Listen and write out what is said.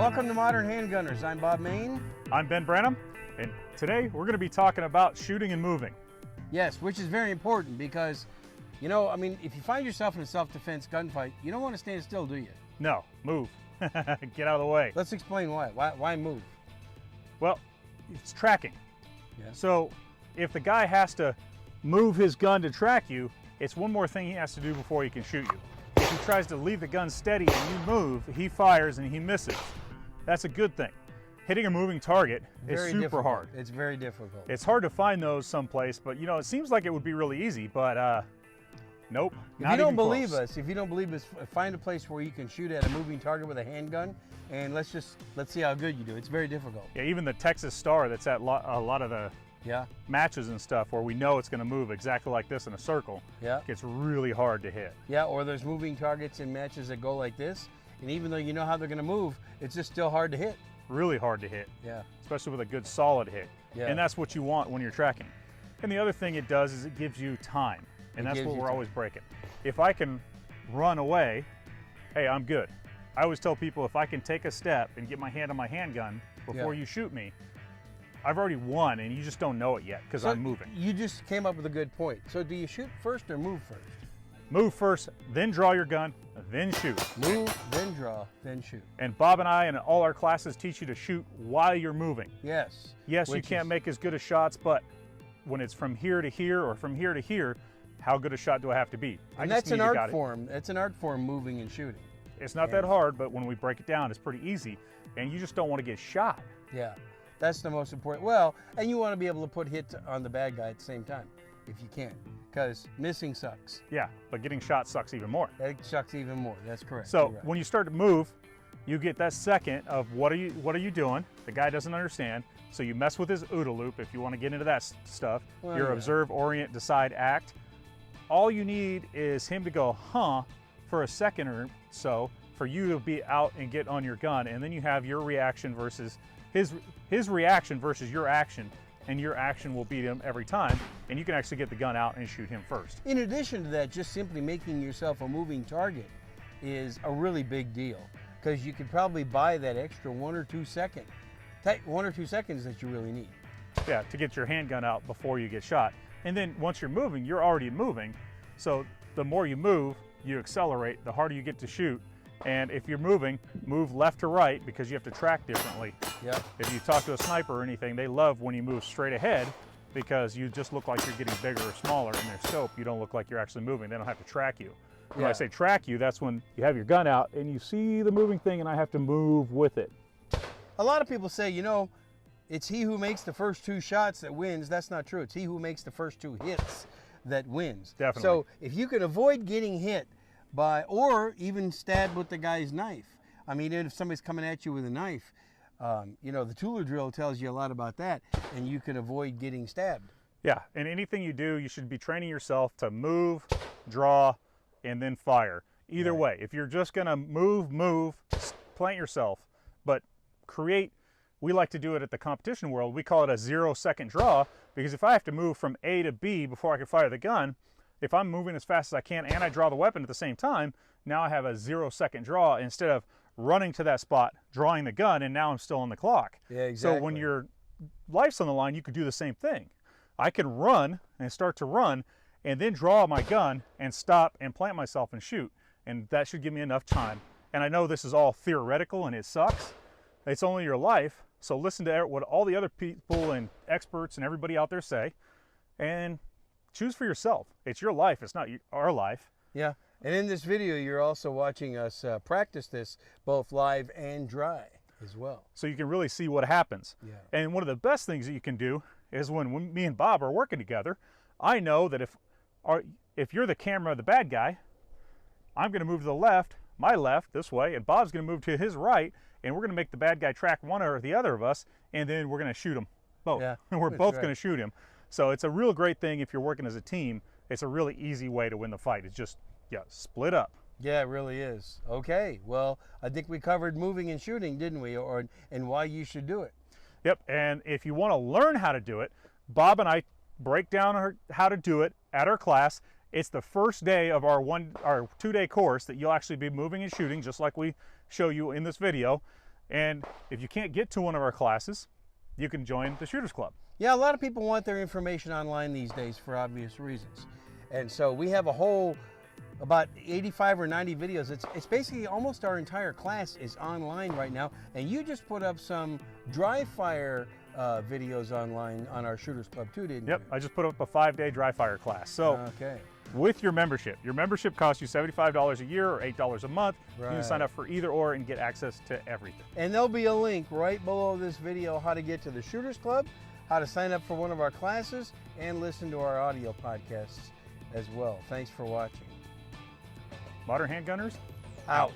Welcome to Modern Handgunners. I'm Bob Mayne. I'm Ben Branam, and today we're going to be talking about shooting and moving. Yes, which is very important because, you know, I mean, if you find yourself in a self-defense gunfight, you don't want to stand still, do you? No, move. Get out of the way. Let's explain why. Why move? Well, it's tracking. Yeah. So if the guy has to move his gun to track you, it's one more thing he has to do before he can shoot you. If he tries to leave the gun steady and you move, he fires and he misses. That's a good thing. Hitting a moving target is super hard. It's very difficult. It's hard to find those someplace, but you know, it seems like it would be really easy, but nope. If you don't believe us, find a place where you can shoot at a moving target with a handgun, and let's see how good you do. It's very difficult. Yeah, even the Texas Star that's at a lot of the matches and stuff where we know it's going to move exactly like this in a circle, gets really hard to hit. Yeah, or there's moving targets in matches that go like this, and even though you know how they're going to move, it's just still hard to hit. Really hard to hit. Yeah. Especially with a good solid hit. Yeah. And that's what you want when you're tracking. And the other thing it does is it gives you time, and that's what we're always breaking. If I can run away, hey, I'm good. I always tell people if I can take a step and get my hand on my handgun before you shoot me, I've already won, and you just don't know it yet because I'm moving. You just came up with a good point. So do you shoot first or move first? Move first, then draw your gun, then shoot. Move, then draw, then shoot. And Bob and I and all our classes teach you to shoot while you're moving. Yes. Yes, you can't make as good a shots, but when it's from here to here or from here to here, how good a shot do I have to be? And that's an art form. It's an art form, moving and shooting. It's not that hard, but when we break it down, it's pretty easy. And you just don't want to get shot. Yeah, that's the most important. Well, and you want to be able to put hits on the bad guy at the same time, if you can, because missing sucks. Yeah, but getting shot sucks even more. It sucks even more. That's correct. So when you start to move, you get that second of what are you doing? The guy doesn't understand. So you mess with his OODA loop if you want to get into that stuff. Your observe, orient, decide, act. All you need is him to go, huh, for a second or so for you to be out and get on your gun, and then you have your reaction versus his reaction versus your action, and your action will beat him every time, and you can actually get the gun out and shoot him first. In addition to that, just simply making yourself a moving target is a really big deal, because you could probably buy that extra 1 or 2 seconds that you really need. Yeah, to get your handgun out before you get shot. And then once you're moving, you're already moving, so the more you move, you accelerate, the harder you get to shoot. And if you're moving, move left to right because you have to track differently. Yeah. If you talk to a sniper or anything, they love when you move straight ahead because you just look like you're getting bigger or smaller in their scope. You don't look like you're actually moving. They don't have to track you. When I say track you, that's when you have your gun out and you see the moving thing and I have to move with it. A lot of people say, you know, it's he who makes the first 2 shots that wins. That's not true. It's he who makes the first 2 hits that wins. Definitely. So if you can avoid getting hit or even stabbed with the guy's knife. I mean, if somebody's coming at you with a knife, you know, the Tula drill tells you a lot about that, and you can avoid getting stabbed. Yeah, and anything you do, you should be training yourself to move, draw, and then fire. Either way, if you're just gonna move, plant yourself, but create, we like to do it at the competition world, we call it a 0-second draw, because if I have to move from A to B before I can fire the gun, if I'm moving as fast as I can and I draw the weapon at the same time, now I have a 0-second draw instead of running to that spot, drawing the gun, and now I'm still on the clock. Yeah, exactly. So when your life's on the line, you could do the same thing. I can run and start to run and then draw my gun and stop and plant myself and shoot. And that should give me enough time. And I know this is all theoretical and it sucks. It's only your life. So listen to what all the other people and experts and everybody out there say and choose for yourself. It's your life, it's not our life. Yeah, and in this video, you're also watching us practice this both live and dry as well. So you can really see what happens. Yeah. And one of the best things that you can do is when me and Bob are working together, I know that if you're the camera, the bad guy, I'm gonna move to the left, my left, this way, and Bob's gonna move to his right, and we're gonna make the bad guy track one or the other of us, and then we're gonna shoot him both. Yeah, and we're both gonna shoot him. So it's a real great thing if you're working as a team. It's a really easy way to win the fight. It's just, split up. Yeah, it really is. Okay, well, I think we covered moving and shooting, didn't we? And why you should do it. Yep, and if you want to learn how to do it, Bob and I break down how to do it at our class. It's the first day of our 2-day course that you'll actually be moving and shooting, just like we show you in this video. And if you can't get to one of our classes, you can join the Shooters Club. Yeah, a lot of people want their information online these days for obvious reasons. And so we have a whole, about 85 or 90 videos. It's basically almost our entire class is online right now. And you just put up some dry fire videos online on our Shooters Club too, didn't you? Yep, I just put up a 5-day dry fire class. So okay. With your membership costs you $75 a year or $8 a month. You can sign up for either or and get access to everything. And there'll be a link right below this video how to get to the Shooters Club, how to sign up for one of our classes, and listen to our audio podcasts as well. Thanks for watching. Modern Handgunners, out.